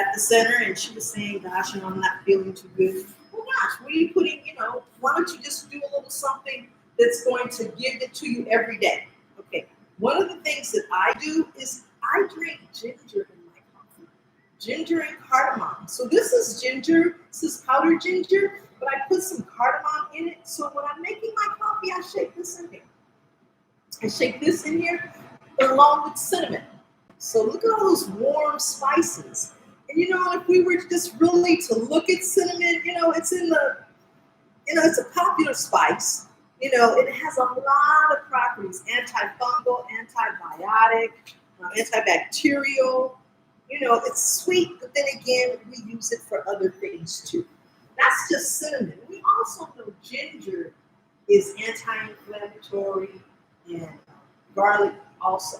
at the center, and she was saying, gosh, I'm not feeling too good. Well, gosh, what are you putting, why don't you just do a little something that's going to give it to you every day? Okay, one of the things that I do is I drink ginger in my coffee. Ginger and cardamom. So this is ginger, this is powdered ginger, but I put some cardamom in it. So when I'm making my coffee, I shake this in here. I shake this in here along with cinnamon. So look at all those warm spices. And if we were just really to look at cinnamon, it's in the, it's a popular spice. It has a lot of properties: antifungal, antibiotic, antibacterial. It's sweet, but then again, we use it for other things too. That's just cinnamon. We also know ginger is anti-inflammatory, and garlic also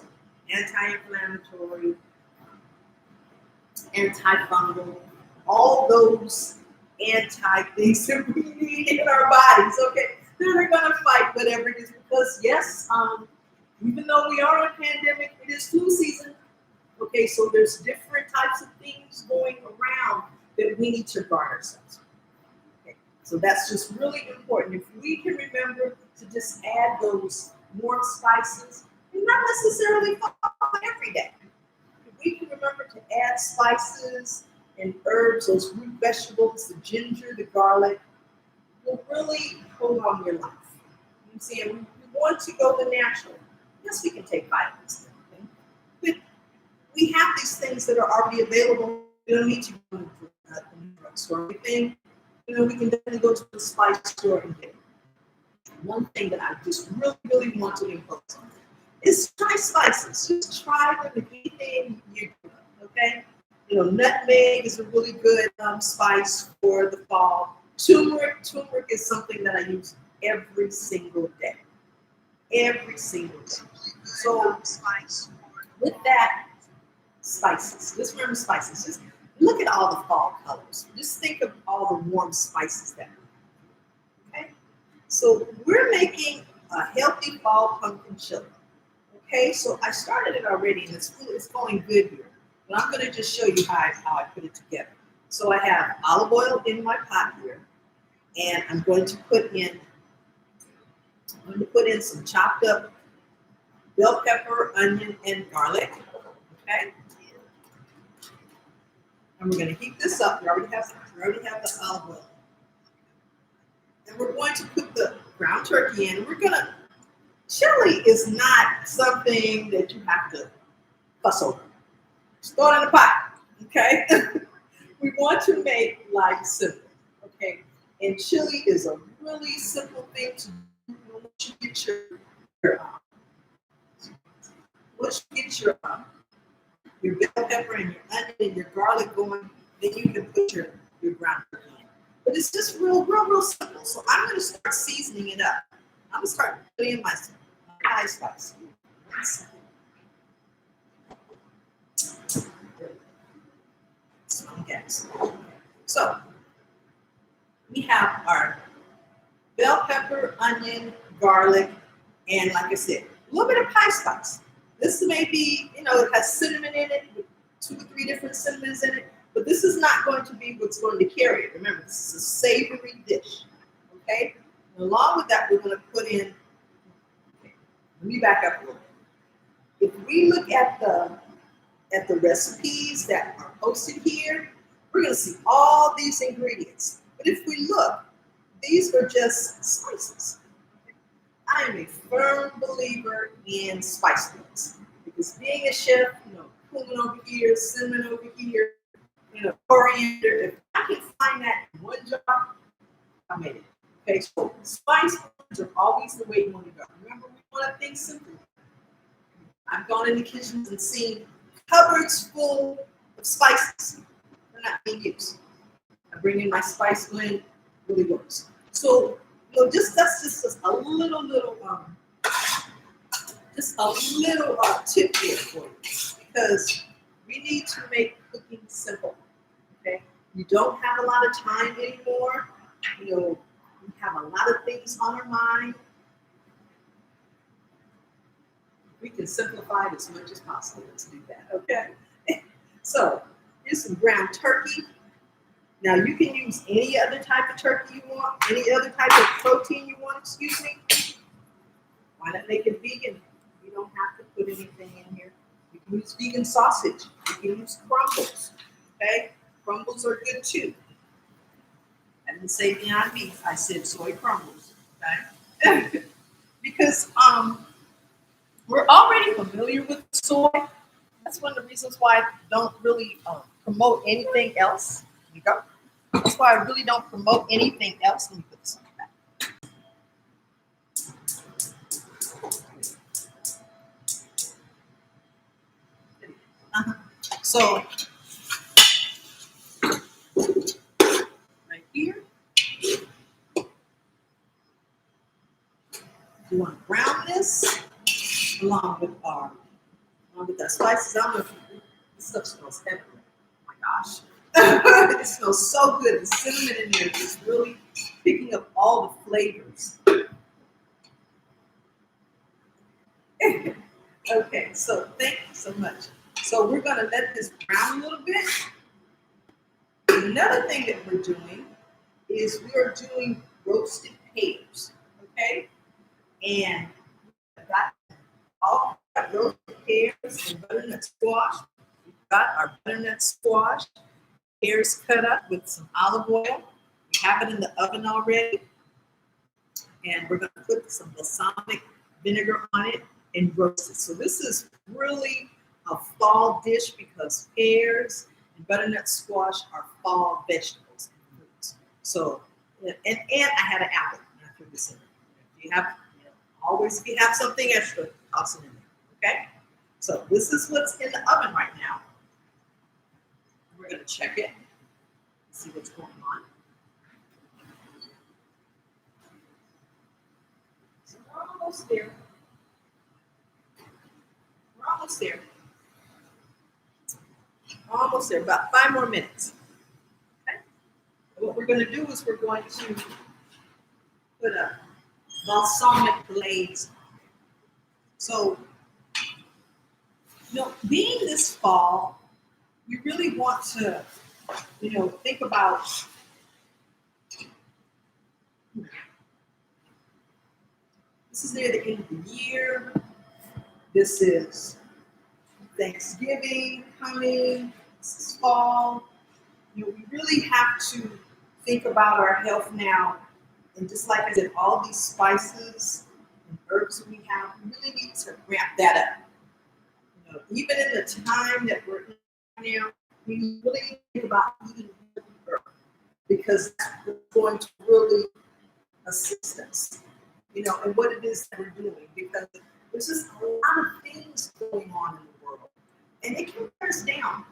anti-inflammatory, antifungal, all those anti-things that we need in our bodies, okay? They're gonna fight whatever it is, because yes, even though we are on a pandemic, it is flu season, okay? So there's different types of things going around that we need to guard ourselves. Okay? So that's just really important. If we can remember to just add those warm spices, and not necessarily every day. We can remember to add spices and herbs, those root vegetables, the ginger, the garlic, will really prolong your life. You see, we want to go the natural. Yes, we can take vitamins, okay? But we have these things that are already available. We don't need to go to the drugstore or anything. We can definitely go to the spice store and get it. One thing that I just really, really want to impose on is try spices. Just try them with anything you do, okay? Nutmeg is a really good spice for the fall. Turmeric is something that I use every single day. Every single day. So with that, spices. Just remember spices. Just look at all the fall colors. Just think of all the warm spices that we have. Okay? So we're making a healthy fall pumpkin chili. Okay, so I started it already, and it's going good here. But I'm going to just show you how I put it together. So I have olive oil in my pot here, and I'm going to put in some chopped up bell pepper, onion, and garlic. Okay, and we're going to heat this up. We already have the olive oil, and we're going to put the ground turkey in. And chili is not something that you have to fuss over. Just throw it in the pot, okay? We want to make life simple, okay? And chili is a really simple thing to do. Once you get your bell pepper and your onion and your garlic going, then you can put your ground turkey in. But it's just real simple. So I'm going to start seasoning it up. I'm going to start putting in my high spice. Okay. So we have our bell pepper, onion, garlic, and like I said, a little bit of pie spice. This may be, it has cinnamon in it, with 2 or 3 different cinnamons in it, but this is not going to be what's going to carry it. Remember, this is a savory dish, okay? And along with that, we're going to put in, let me back up a little bit. If we look at the recipes that are posted here, we're going to see all these ingredients. But if we look, these are just spices. I am a firm believer in spice blends, because being a chef, cumin over here, cinnamon over here, coriander. If I can find that in one jar, I made it. Okay, so spice blends are always the way you want to go. Remember, we want to think simply. I've gone into kitchens and seen cupboards full of spices. They're not being used. I bring in my spice blend, really works. So, that's just a little tip here for you, because we need to make cooking simple. Okay, you don't have a lot of time anymore. We have a lot of things on our mind. We can simplify it as much as possible. Let's do that, okay? So Here's some ground turkey. Now you can use any other type of turkey you want, any other type of protein you want, excuse me. Why not make it vegan? You don't have to put anything in here. You can use vegan sausage. You can use crumbles. Okay? Crumbles are good too. I didn't say Beyond Meat, I said soy crumbles. Okay? Because we're already familiar with soy. That's one of the reasons why I don't really promote anything else. There you go. That's why I really don't promote anything else. Let me put this on the back. So, right here, you want to brown this along with our spices. I don't know if this stuff smells heavy. Oh my gosh. It smells so good. The cinnamon in there is really picking up all the flavors. Okay, so thank you so much. So we're going to let this brown a little bit. Another thing that we're doing is we're doing roasted pears, okay? And we've got all our roasted pears and butternut squash. We've got our butternut squash, pears cut up with some olive oil. We have it in the oven already. And we're going to put some balsamic vinegar on it and roast it. So this is really a fall dish because pears and butternut squash are fall vegetables and fruits. So, and I had an apple and I threw this in there. If you have, always if you have something extra, toss it in there, okay? So this is what's in the oven right now. We're gonna check it, see what's going on. So we're almost there. We're almost there. Almost there, about 5 more minutes. Okay? And what we're going to do is we're going to put a balsamic glaze on it. So, being this fall, we really want to, think about this is near the end of the year. This is Thanksgiving coming. This is fall. We really have to think about our health now. And just like I said, all these spices and herbs that we have, we really need to ramp that up. Even in the time that we're in now, we really need to think about eating herbs because that's going to really assist us, and what it is that we're doing. Because there's just a lot of things going on in the world, and it can wear us down.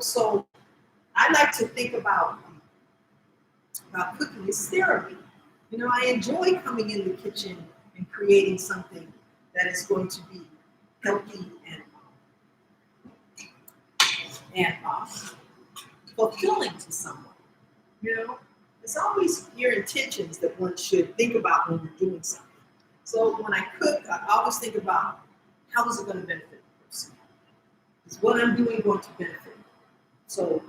So I like to think about cooking as therapy. I enjoy coming in the kitchen and creating something that is going to be healthy and fulfilling to someone. It's always your intentions that one should think about when you're doing something. So when I cook, I always think about how is it going to benefit the person? Is what I'm doing going to benefit? So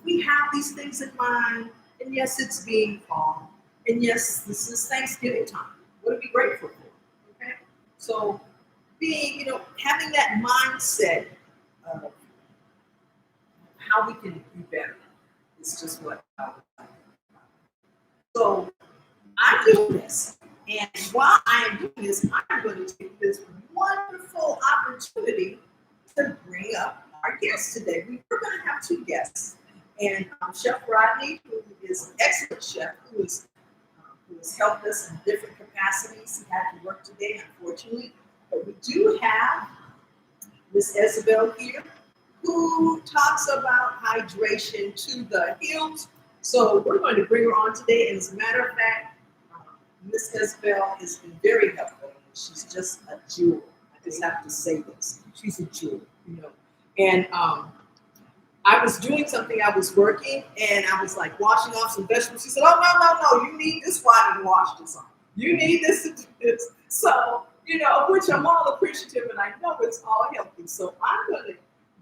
we have these things in mind, and yes, it's being fall, and yes, this is Thanksgiving time. What are we grateful for? Okay, so being, having that mindset of how we can do better is just what I would like. So I'm doing this, and while I am doing this, I'm going to take this wonderful opportunity to bring up our guest today. We're going to have 2 guests, and Chef Rodney, who is an excellent chef, who has helped us in different capacities. He had to work today, unfortunately, but we do have Miss Isabel here, who talks about hydration to the hilt. So we're going to bring her on today, and as a matter of fact, Miss Isabel has been very helpful. She's just a jewel. I just have to say this. She's a jewel, And I was doing something, I was working, and I was like washing off some vegetables. She said, oh, no, you need this water to wash this on. You need this to do this. So, which I'm all appreciative, and I know it's all healthy. So I'm going to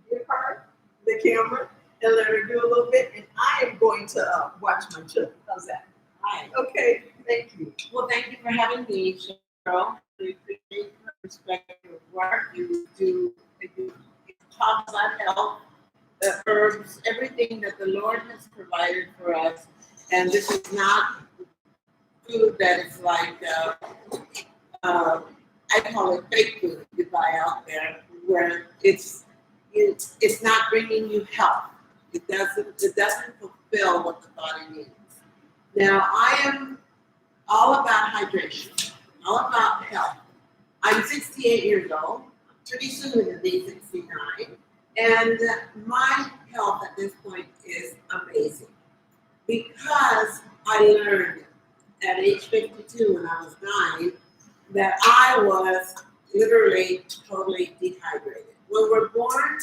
give her the camera, and let her do a little bit, and I am going to watch my children. How's that? Hi. Okay, thank you. Well, thank you for having me, Cheryl. We appreciate your respect your work. You talk about health, the herbs, everything that the Lord has provided for us. And this is not food that is like, I call it fake food you buy out there, where it's not bringing you health. It doesn't fulfill what the body needs. Now, I am all about hydration, all about health. I'm 68 years old. Pretty soon to be 69. And my health at this point is amazing because I learned at age 52 when I was 9 that I was literally totally dehydrated. When we're born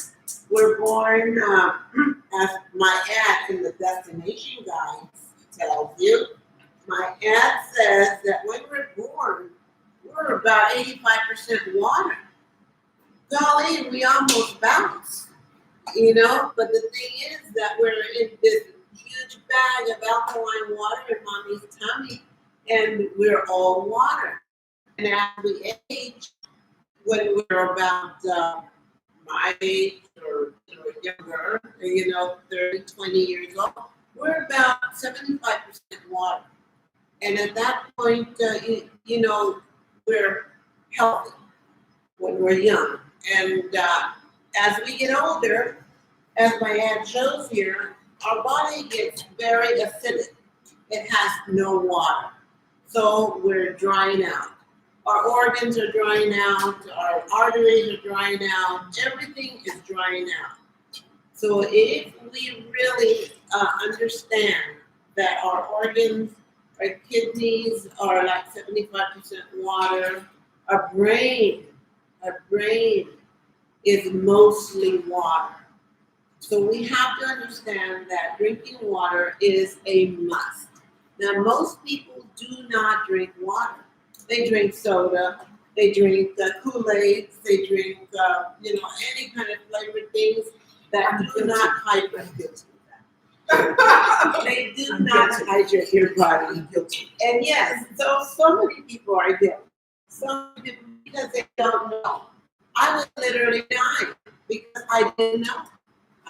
as my ad in the destination guides tells you. My ad says that when we're born, we're about 85% water. Golly, we almost bounce, But the thing is that we're in this huge bag of alkaline water in mommy's tummy, and we're all water. And as we age, when we're about my age or younger, 30, 20 years old, we're about 75% water. And at that point, we're healthy when we're young. And as we get older, as my ad shows here, our body gets very acidic. It has no water. So we're drying out. Our organs are drying out. Our arteries are drying out. Everything is drying out. So if we really understand that our organs, our kidneys are like 75% water, our brain is mostly water. So we have to understand that drinking water is a must. Now, most people do not drink water. They drink soda, they drink Kool-Aid, they drink, any kind of flavored things that do not hydrate. They do not hydrate your body. And yes, so many people are guilty. Some people, because they don't know. I was literally dying because I didn't know.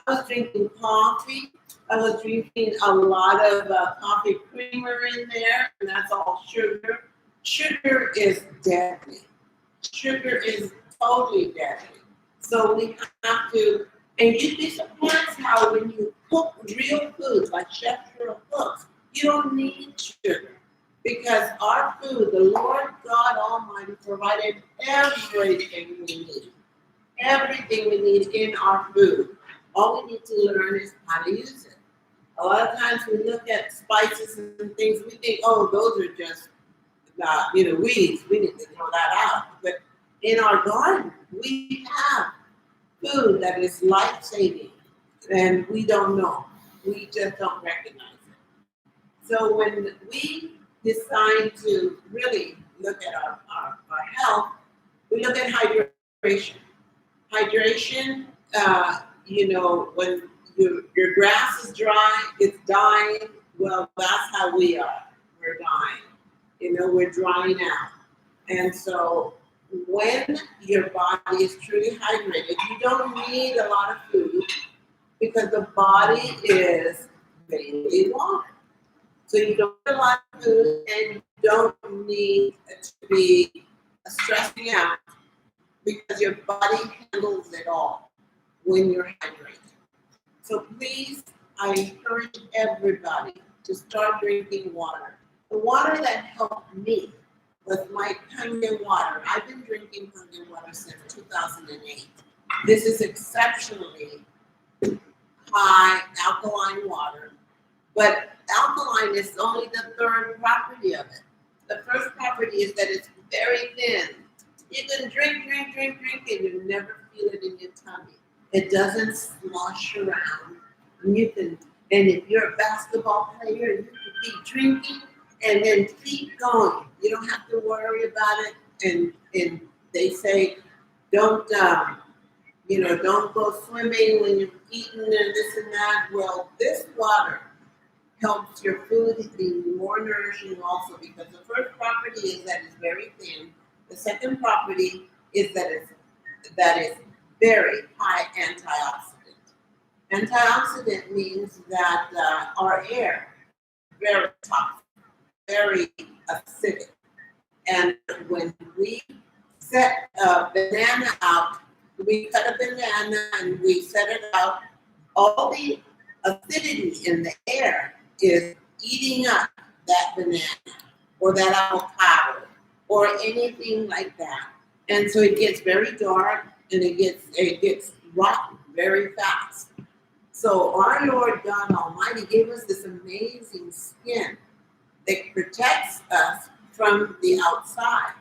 I was drinking coffee. I was drinking a lot of coffee creamer in there, and that's all sugar. Sugar is deadly. Sugar is totally deadly. So we have to, and you'd be surprised how when you cook real foods like Chef Cheryl cooks, you don't need sugar. Because our food, the Lord God Almighty provided everything we need. Everything we need in our food. All we need to learn is how to use it. A lot of times we look at spices and things, we think, oh, those are just, weeds. We need to throw that out. But in our garden, we have food that is life-saving, and we don't know. We just don't recognize it. So when we decide to really look at our health, we look at hydration. Hydration, when your grass is dry, it's dying. Well, that's how we are. We're dying. We're drying out. And so when your body is truly hydrated, you don't need a lot of food because the body is mainly water. So you don't need a lot of food and you don't need to be stressing out because your body handles it all when you're hydrated. So please, I encourage everybody to start drinking water. The water that helped me was my Kangen water. I've been drinking Kangen water since 2008. This is exceptionally high alkaline water, but alkaline is only the third property of it. The first property is that it's very thin. You can drink, and you never feel it in your tummy. It doesn't slosh around. And if you're a basketball player, you can keep drinking and then keep going. You don't have to worry about it. And they say, don't don't go swimming when you're eating and this and that. Well, this water helps your food be more nourishing also, because the first property is that it's very thin. The second property is that it's very high antioxidant. Antioxidant means that our air is very toxic, very acidic. And when we set a banana out, we cut a banana and we set it out, all the acidity in the air is eating up that banana or that avocado or anything like that. And so it gets very dark and it gets rotten very fast. So our Lord God Almighty gave us this amazing skin that protects us from the outside,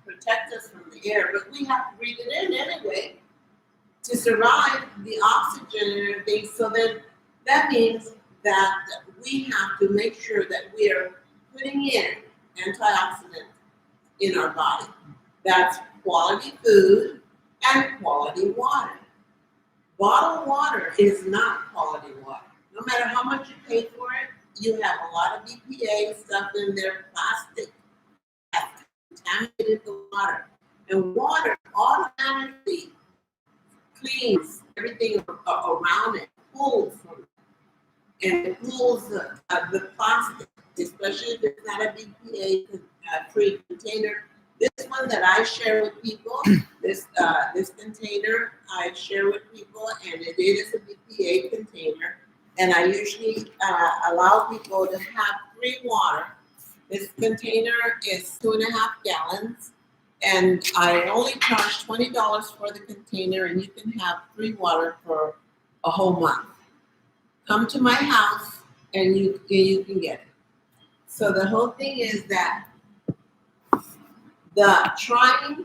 protects us from the air, but we have to breathe it in anyway to survive the oxygen and everything. So then that means that we have to make sure that we are putting in antioxidants in our body. That's quality food and quality water. Bottled water is not quality water. No matter how much you pay for it, you have a lot of BPA stuff in there, plastic has contaminated the water. And water automatically cleans everything around it, pulls from it, and it pulls the plastic, especially if it's not a BPA free container. This one that I share with people, this container I share with people, and it is a BPA container. And I usually allow people to have free water. This container is 2.5 gallons, and I only charge $20 for the container, and you can have free water for a whole month. Come to my house, and you can get it. So the whole thing is that the trying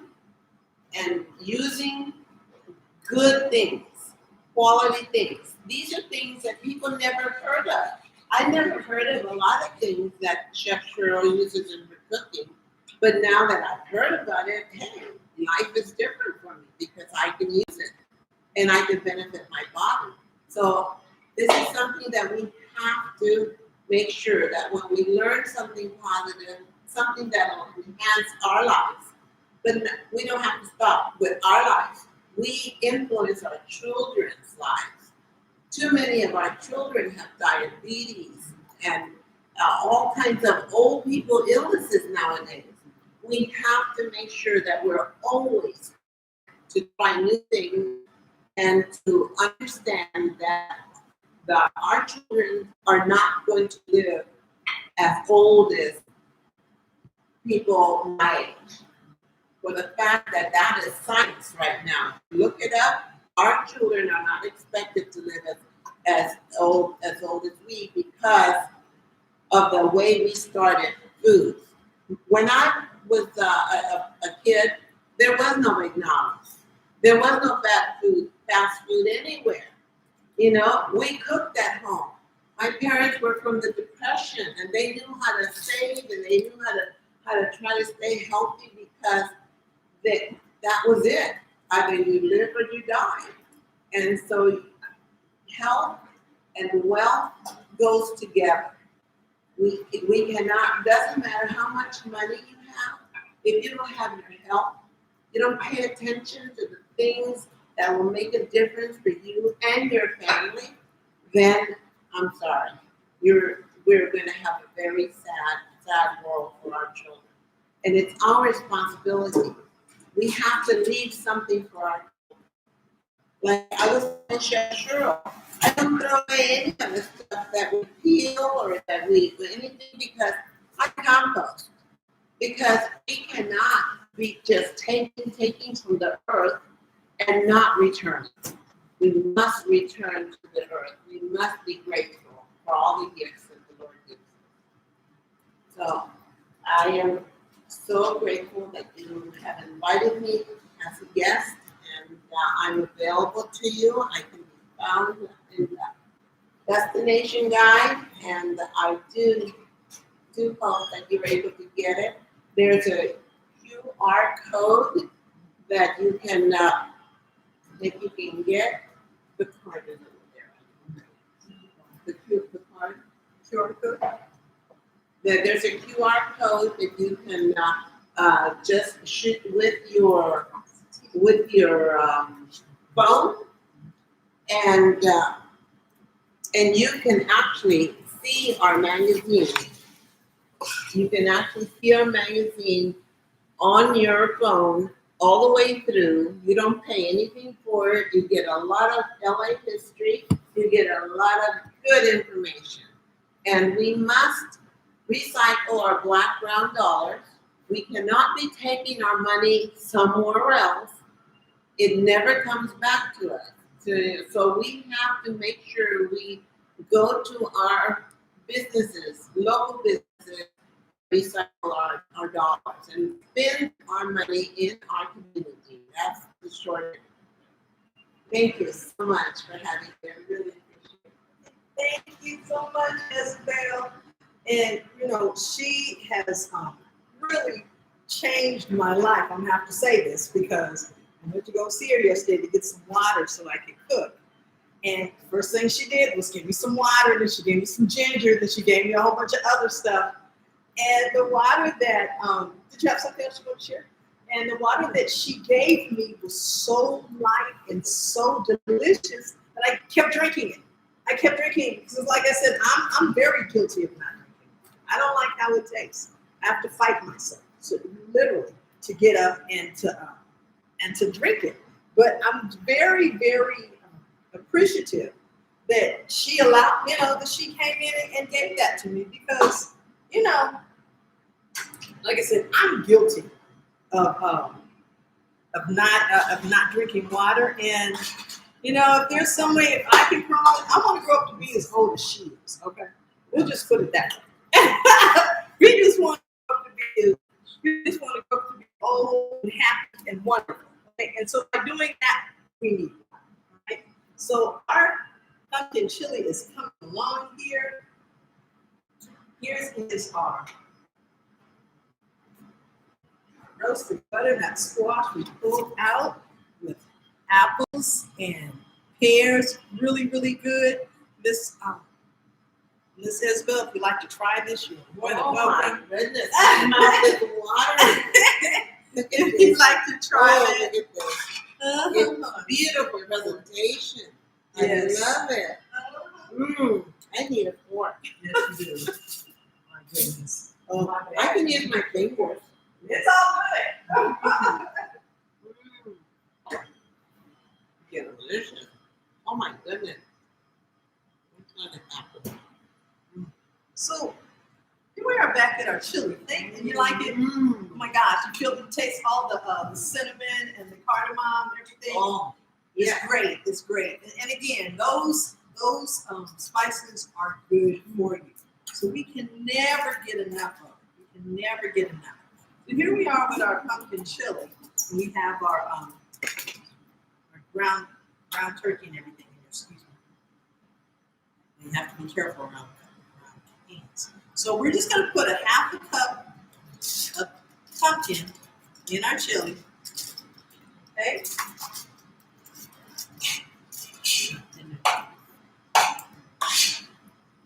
and using good things, quality things. These are things that people never heard of. I never heard of a lot of things that Chef Cheryl uses in her cooking, but now that I've heard about it, hey, life is different for me because I can use it and I can benefit my body. So this is something that we have to make sure that when we learn something positive, something that will enhance our lives, but we don't have to stop with our lives. We influence our children's lives. Too many of our children have diabetes and all kinds of old people illnesses nowadays. We have to make sure that we're always to try new things and to understand that our children are not going to live as old as people my age. For the fact that is science right now. Look it up. Our children are not expected to live as old as we because of the way we started foods. When I was a kid, there was no McDonald's. There was no fast food anywhere. We cooked at home. My parents were from the Depression, and they knew how to save, and they knew how to try to stay healthy because that was it. Either you live or you die. And so health and wealth goes together. We cannot, doesn't matter how much money you have, if you don't have your health, you don't pay attention to the things that will make a difference for you and your family, then I'm sorry. We're going to have a very sad world for our children. And it's our responsibility. We have to leave something for our children. Like I was saying, Chef Cheryl, I don't throw away any of the stuff that we peel or that we anything because I compost. Because we cannot be just taking from the earth and not return. We must return to the earth. We must be grateful for all the gifts that the Lord gives us. So I am so grateful that you have invited me as a guest, and I'm available to you. I can be found in the destination guide, and I do hope that you're able to get it. There's a QR code that you can if you can get the card in there. The card. QR code. There's a QR code that you can just shoot with your phone, and you can actually see our magazine. You can actually see our magazine on your phone all the way through. You don't pay anything for it. You get a lot of LA history. You get a lot of good information. And we must recycle our black brown dollars. We cannot be taking our money somewhere else. It never comes back to us. So we have to make sure we go to our businesses, local businesses, recycle our dollars and spend our money in our community. That's the short. Thank you so much for having me. I really appreciate it. Thank you so much, Isabel. And she has really changed my life. I'm gonna have to say this because I went to go see her yesterday to get some water so I could cook. And first thing she did was give me some water, then she gave me some ginger, then she gave me a whole bunch of other stuff. And the water that, did you have something else you want to share? And the water that she gave me was so light and so delicious that I kept drinking it. I kept drinking it because, like I said, I'm very guilty of not drinking. I don't like how it tastes. I have to fight myself, so literally, to get up and to drink it. But I'm very, very appreciative that she allowed, that she came in and gave that to me because, like I said, I'm guilty of not drinking water. And if there's some way, if I can grow up, I want to grow up to be as old as she is. Okay, we'll just put it that way. we just want to grow up to be old and happy and wonderful. Okay? And so by doing that, we need water. Right? So our pumpkin chili is coming along here. Here's our roasted butternut squash we pulled out with apples and pears. Really, really good. This Isabel, if you'd like to try this, you're more than welcome. Oh my goodness, my mouth is watering. If you'd like to try it. Look at this. It's beautiful presentation. Yes. I love it. I need a fork. Yes, you do. My goodness. Oh, I can use my fingers. It's all good. Yeah, delicious. Oh my goodness. What kind of apple? So here we are back at our chili thing, and you like it? Oh my gosh, you taste all the cinnamon and the cardamom and everything. Oh, it's yeah. great. It's great. And again, those spices are good for you. So we can never get enough of it. We can never get enough. So here we are with our pumpkin chili. And we have our ground turkey and everything in here. Excuse me. You have to be careful around hands. So we're just going to put a half a cup of pumpkin in our chili. Okay.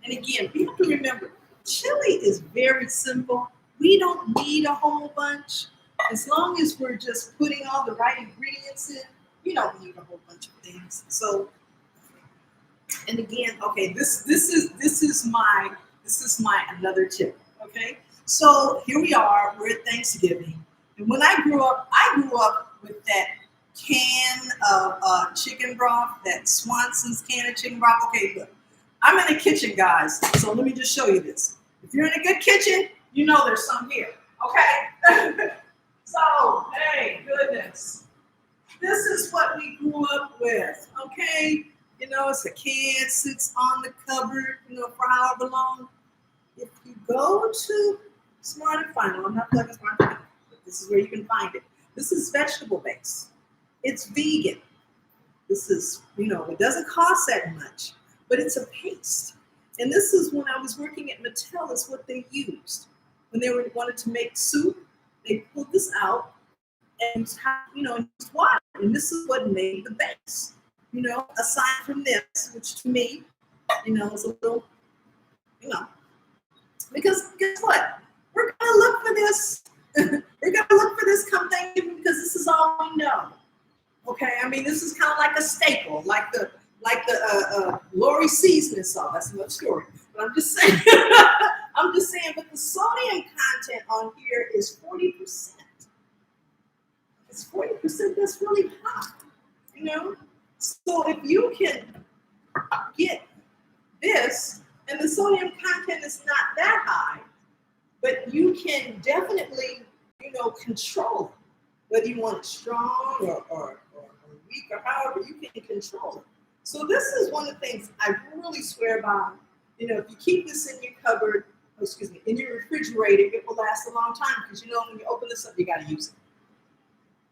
And again, we have to remember, chili is very simple. We don't need a whole bunch. As long as we're just putting all the right ingredients in, we don't need a whole bunch of things. So, and again, okay, this is my another tip. Okay, so here we are. We're at Thanksgiving, and when I grew up with that can of chicken broth, that Swanson's can of chicken broth. Okay, look, I'm in the kitchen, guys. So let me just show you this. If you're in a good kitchen, you know there's some here. Okay. So, hey, goodness. This is what we grew up with, okay? It's a can, sits on the cupboard, for however long. If you go to Smart and Final, I'm not plugging Smart and Final, but this is where you can find it. This is vegetable based. It's vegan. This is, it doesn't cost that much, but it's a paste. And this is when I was working at Mattel, is what they used. When they wanted to make soup, they pulled this out and use water. And this is what made the base. Aside from this, which to me, is a little, because guess what? We're gonna look for this. We're gonna look for this come Thanksgiving because this is all we know. Okay, I mean this is kind of like a staple, like the Lori seasoning salt. That's another story. But I'm just saying, but the sodium content on here is 40%. It's 40%. That's really high, So if you can get this, and the sodium content is not that high, but you can definitely, control it. Whether you want it strong or weak or however, you can control it. So this is one of the things I really swear by. If you keep this in your cupboard, in your refrigerator, it will last a long time because when you open this up, you got to use it.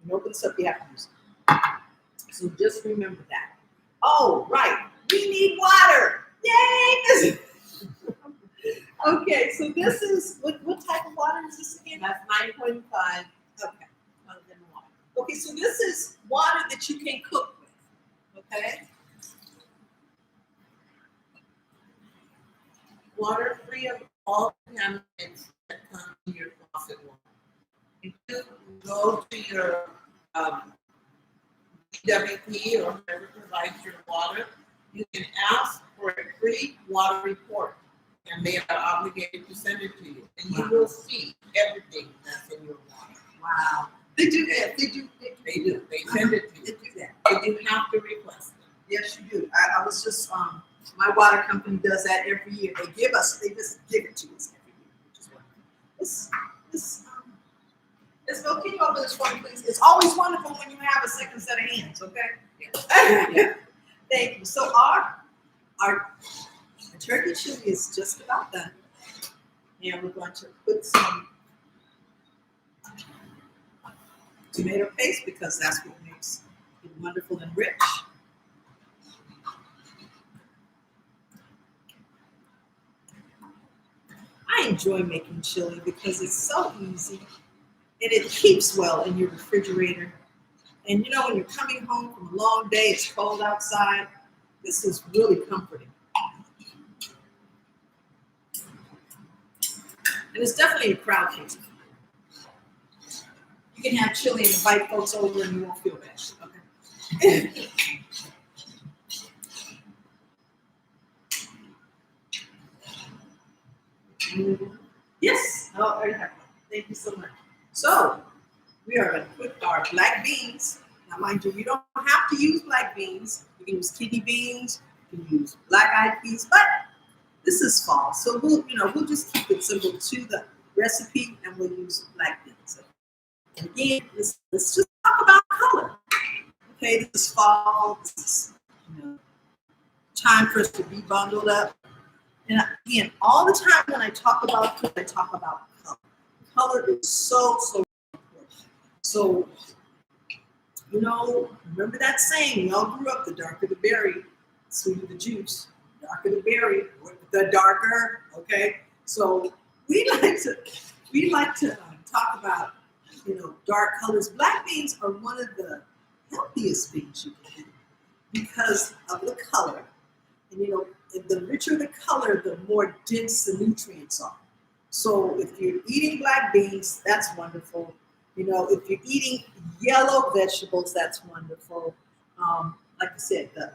When you open this up, you have to use it. So just remember that. Oh, right. We need water. Yay! Okay, so this is, what type of water is this again? That's 9.5. Okay. Okay, so this is water that you can cook with. Okay? Water free of all contaminants that come in your faucet water. If you go to your DWP or whoever provides your water, you can ask for a free water report, and they are obligated to send it to you, and you will see everything that's in your water. Wow. They do that. They do. They send it to you. They do that. But you have to request it. Yes, you do. I was just my water company does that every year. They just give it to us every year, which is wonderful. Isabel, can you open this for me, please? It's always wonderful when you have a second set of hands, okay? Yeah. Thank you. So our turkey chili is just about done. And we're going to put some tomato paste because that's what makes it wonderful and rich. I enjoy making chili because it's so easy and it keeps well in your refrigerator. And when you're coming home from a long day, it's cold outside, this is really comforting. And it's definitely a crowd pleaser. You can have chili and invite folks over and you won't feel bad. Okay. Yes. Oh, there you have it. Thank you so much. So we are going to put our black beans. Now, mind you, you don't have to use black beans. You can use kidney beans. You can use black-eyed peas. But this is fall, so we'll just keep it simple to the recipe, and we'll use black beans. And again, let's just talk about color. Okay, this is fall. This is time for us to be bundled up. And again, all the time when I talk about food, I talk about color. Color is so important. So, remember that saying, we all grew up, the darker the berry, the sweeter the juice. The darker the berry, the darker, okay? So we like to talk about, dark colors. Black beans are one of the healthiest beans you can eat because of the color. And, the richer the color, the more dense the nutrients are. So if you're eating black beans, that's wonderful. If you're eating yellow vegetables, that's wonderful. Like I said, the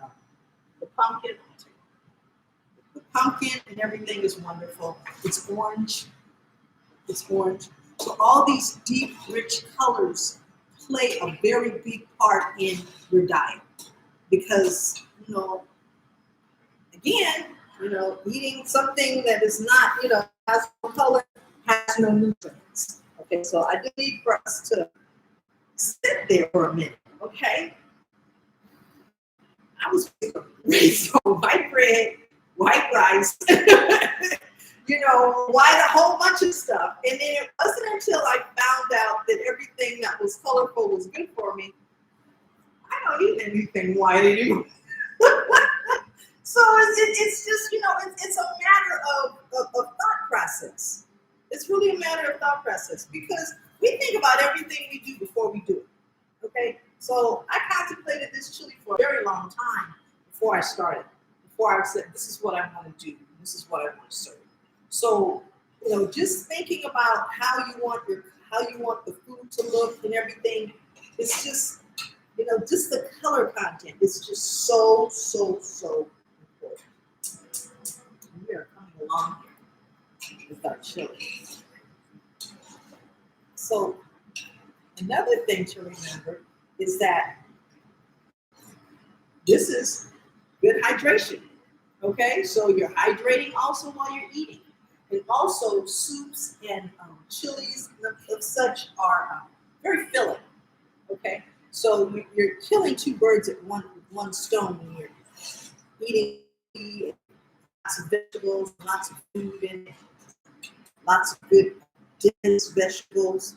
pumpkin and everything is wonderful. It's orange. So all these deep, rich colors play a very big part in your diet because, again, eating something that is not, has no color, has no nutrients. Okay, so I do need for us to sit there for a minute, okay? I was raised on white bread, white rice, white a whole bunch of stuff. And then it wasn't until I found out that everything that was colorful was good for me. I don't eat anything white anymore. So it's just, it's a matter of thought process. It's really a matter of thought process because we think about everything we do before we do it. Okay, so I contemplated this chili for a very long time before I started. Before I said, this is what I want to do. This is what I want to serve. So, just thinking about how you want the food to look and everything, it's just, just the color content is just so important. We are coming along here with our chili. So, another thing to remember is that this is good hydration. Okay, so you're hydrating also while you're eating. And also soups and chilies of such are very filling. Okay, so you're killing two birds at one stone when you're eating lots of vegetables, lots of food in it, lots of good dense vegetables.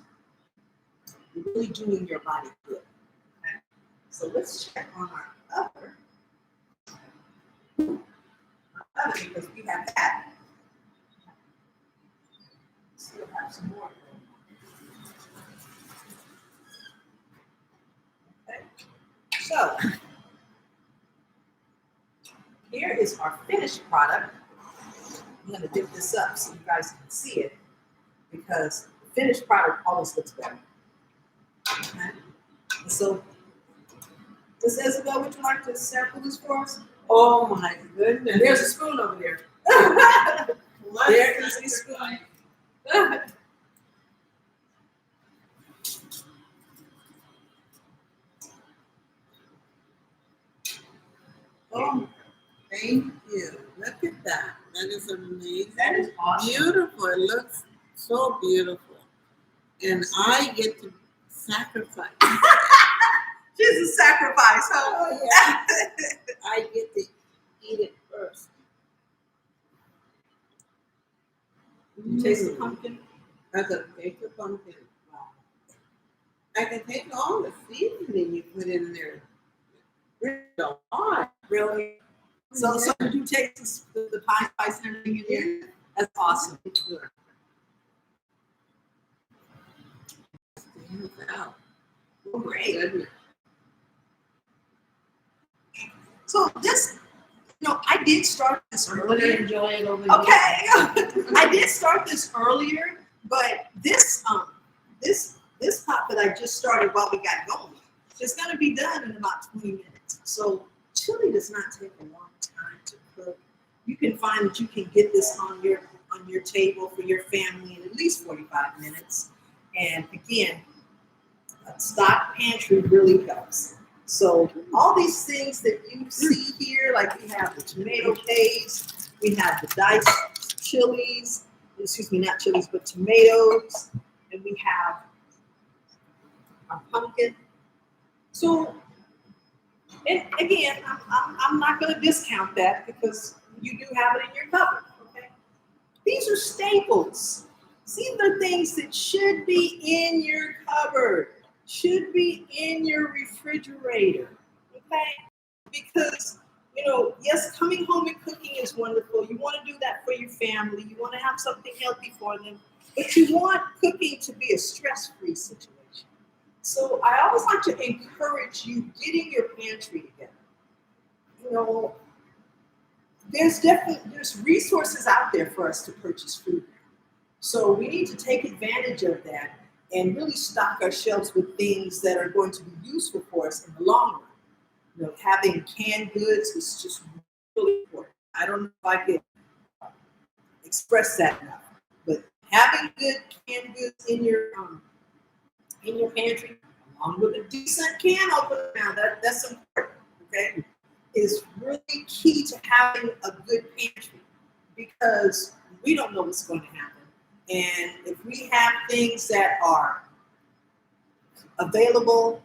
You're really doing your body good. Okay? So let's check on our other because we have that. Still have some more. Okay. So here is our finished product. I'm going to dip this up so you guys can see it because the finished product always looks better. Okay. And so, Ms. Isabel, would you like to sample this for us? Oh my goodness. And there's a spoon over there. There is a spoon. Oh, thank you. Look at that. That is amazing. That is awesome. Beautiful. It looks so beautiful. And I get to sacrifice. She's a sacrifice, huh? Oh, yeah. I get to eat it first. You taste the pumpkin? I can taste the pumpkin. Wow. I can taste all the seasoning you put in there. Really hard. Really? So you taste the pine spice and everything in there? That's awesome. Wow. Oh, great. Goodness. So this, I did start this earlier. Enjoy it over Okay. I did start this earlier, but this pot that I just started while we got going is going to be done in about 20 minutes. So chili does not take a long time to cook. You can find that you can get this on your table for your family in at least 45 minutes. And again, a stock pantry really helps. So all these things that you see here, like we have the tomato paste, we have the diced chilies, not chilies, but tomatoes, and we have our pumpkin. So, and again, I'm not going to discount that because you do have it in your cupboard. Okay, these are staples. These are things that should be in your cupboard, should be in your refrigerator. Okay, because yes, coming home and cooking is wonderful. You want to do that for your family. You want to have something healthy for them, but you want cooking to be a stress-free situation. So I always like to encourage you getting your pantry together. There's resources out there for us to purchase food. So we need to take advantage of that and really stock our shelves with things that are going to be useful for us in the long run. Having canned goods is just really important. I don't know if I could express that enough, but having good canned goods in your pantry, along with a decent can opener, now that's important, okay, is really key to having a good pantry because we don't know what's going to happen. And if we have things that are available,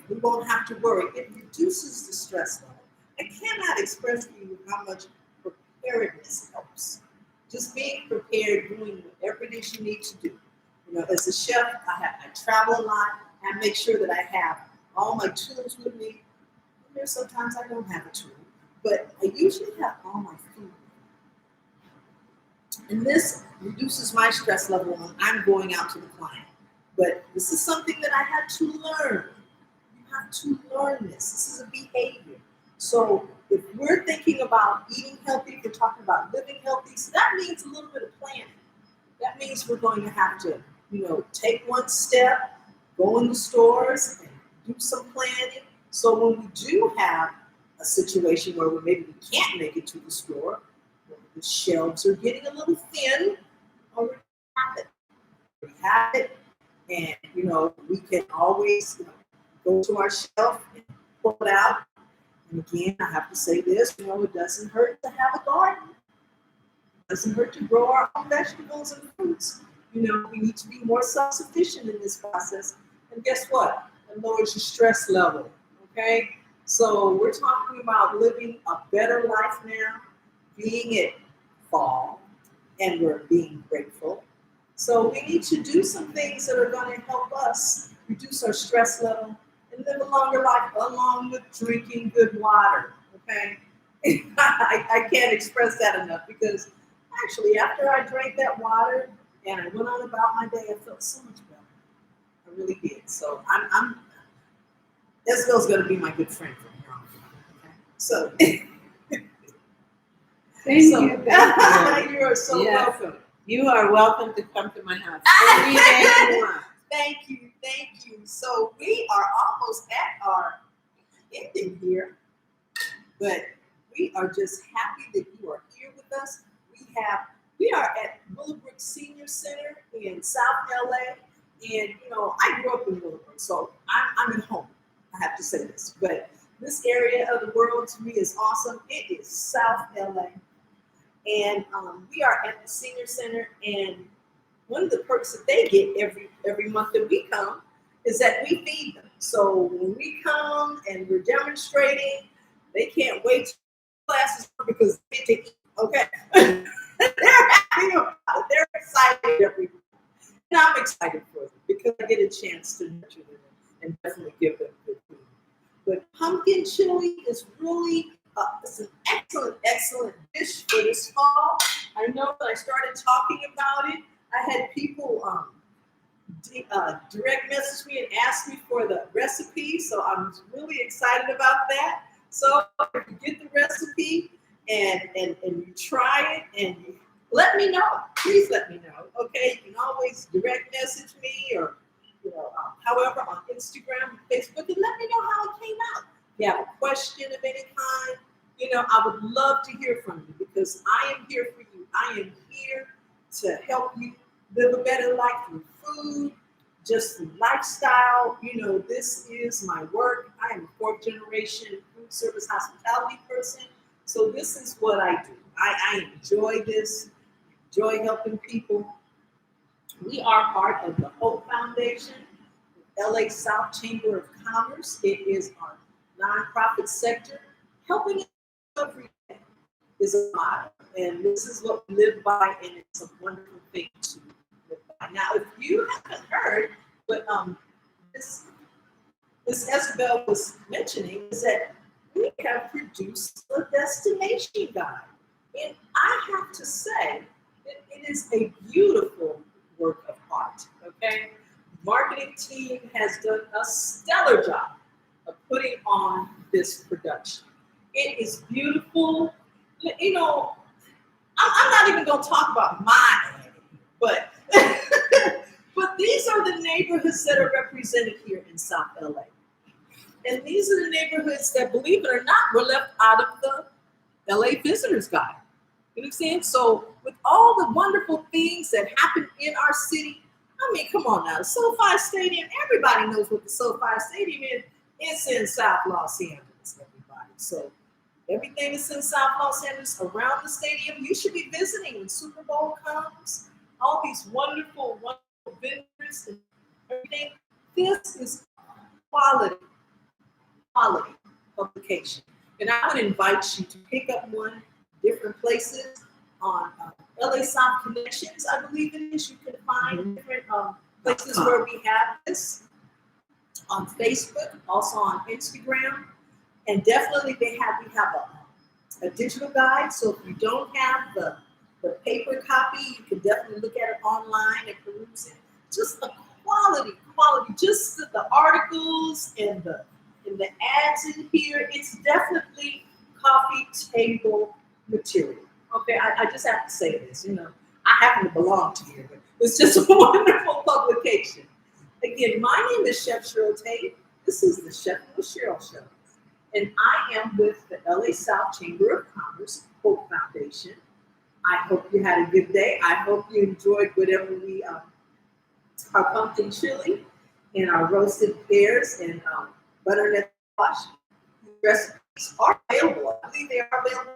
we won't have to worry. It reduces the stress level. I cannot express to you how much preparedness helps. Just being prepared, doing whatever it is you need to do. As a chef, I travel a lot. I make sure that I have all my tools with me. There's sometimes I don't have a tool, but I usually have all my food. And this reduces my stress level when I'm going out to the client. But this is something that I had to learn. You have to learn this. This is a behavior. So if we're thinking about eating healthy, if we're talking about living healthy, so that means a little bit of planning. That means we're going to have to, take one step, go in the stores and do some planning. So when we do have a situation where maybe we can't make it to the store, the shelves are getting a little thin, or we have it, and we can always go to our shelf and pull it out. And again, I have to say this, it doesn't hurt to have a garden. It doesn't hurt to grow our own vegetables and fruits. We need to be more self-sufficient in this process. And guess what? It lowers your stress level, okay? So we're talking about living a better life now, being it fall, and we're being grateful. So we need to do some things that are going to help us reduce our stress level and live a longer life, along with drinking good water, okay? I can't express that enough, because actually after I drank that water and I went on about my day, I felt so much better. I really did. So I'm Isabel's going to be my good friend from here on. Okay? So Thank you. Thank you. You are so welcome. You are welcome to come to my house every day you want. Thank you. So we are almost at our ending here, but we are just happy that you are here with us. We are at Willowbrook Senior Center in South LA, and I grew up in Willowbrook, so I'm at home. I have to say this, but this area of the world to me is awesome. It is South LA, and we are at the Senior Center, and one of the perks that they get every month that we come is that we feed them. So when we come and we're demonstrating, they can't wait to classes because they get to eat. Okay, they're happy about it. They're excited every month, and I'm excited for them because I get a chance to nurture them and definitely give them good food. But pumpkin chili is really it's an excellent dish for this fall. I know that I started talking about it. I had people direct message me and ask me for the recipe, so I'm really excited about that. So if you get the recipe and you try it, and you let me know, please let me know. Okay, you can always direct message me, or however, on Instagram and Facebook, and let me know how it came out. If you have a question of any kind, I would love to hear from you, because I am here for you. I am here to help you live a better life through food, just through lifestyle. This is my work. I am a fourth generation food service hospitality person. So this is what I do. I enjoy this, enjoy helping people. We are part of the Hope Foundation, LA South Chamber of Commerce. It is our nonprofit sector. Helping every day is a motto, and this is what we live by, and it's a wonderful thing to live by. Now, if you haven't heard, what this Isabel was mentioning is that we have produced a destination guide, and I have to say that it is a beautiful work of art. Okay, marketing team has done a stellar job of putting on this production. It is beautiful. I'm not even going to talk about my area, but but these are the neighborhoods that are represented here in South LA. And these are the neighborhoods that, believe it or not, were left out of the LA Visitors Guide. You know what I'm saying? So with all the wonderful things that happen in our city, I mean, come on now. The SoFi Stadium, everybody knows what the SoFi Stadium is. It's in South Los Angeles, everybody. So everything that's in South Los Angeles around the stadium, you should be visiting when Super Bowl comes. All these wonderful vendors and everything. This is quality publication. And I would invite you to pick up one different places on LA South Connections, I believe it is. You can find different places where we have this on Facebook, also on Instagram. And definitely we have a digital guide. So if you don't have the paper copy, you can definitely look at it online and peruse it. Just a quality. Just the articles and the ads in here, it's definitely coffee table material. Okay, I just have to say this. I happen to belong to here, but it's just a wonderful publication. Again, my name is Chef Cheryl Tate. This is the Chef Cheryl Show. And I am with the LA South Chamber of Commerce Hope Foundation. I hope you had a good day. I hope you enjoyed whatever our pumpkin chili and our roasted pears and butternut squash. Recipes are available. I believe they are available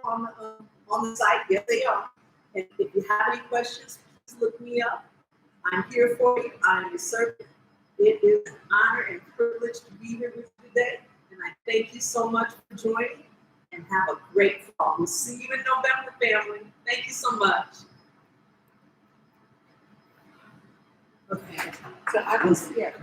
on the site. Yes, they are. And if you have any questions, please look me up. I'm here for you. I'm your servant. It is an honor and privilege to be here with you today. And I thank you so much for joining. And have a great fall. We'll see you in November, family. Thank you so much. Okay. So I can see it.